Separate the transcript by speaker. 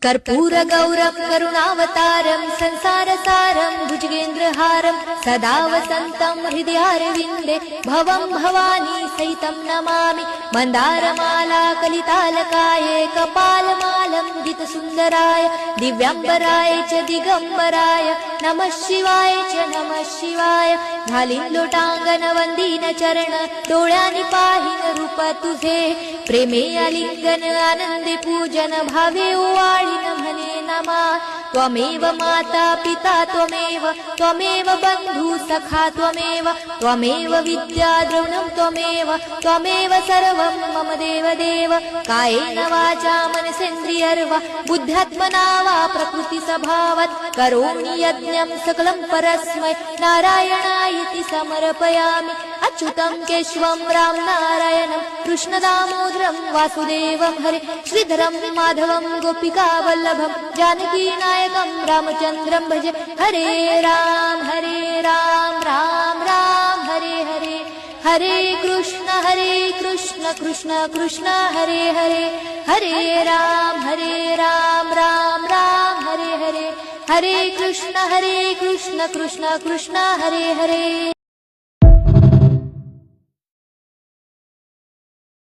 Speaker 1: कर्पूरगौरं करुणावतारं संसारसारं भुजगेन्द्रहारं सदा वसन्तं हृदयारविन्दे भवं भवानी सहितं नमामि। मन्दारमाला कलितालकाये कपालमालं दितसुन्दराय दिव्याम्बराय च दिगम्बराय नमः शिवाय च नमः शिवाय। घालीन लोटांगण वंदीन चरण डोळ्यांनी पाहिन रूप तुझे प्रेमे आलिंगन आनंदे पूजन भावे ओवाळीन म्हणे नमा। त्वमेव माता पिता त्वमेव बंधु सखा त्वमेव विद्या द्रविणं त्वमेव सर्वं मम देव कायेन वाचा मनसेन्द्रियर्वा बुद्ध्यात्मना वा प्रकृति स्वभावात् करोमि यज्ञं सकलं परस्मै नारायणायति समर्पयामि। अच्युतं केशवं राम नारायणं कृष्णदामोदरं वासुदेवं हरे श्रीधरं माधवं गोपिकावल्लभं जानकीनायकं रामचन्द्रं भजे। हरे राम राम राम हरे हरे हरे कृष्ण कृष्ण कृष्ण हरे हरे हरे राम राम राम हरे हरे हरे कृष्ण कृष्ण कृष्ण हरे हरे।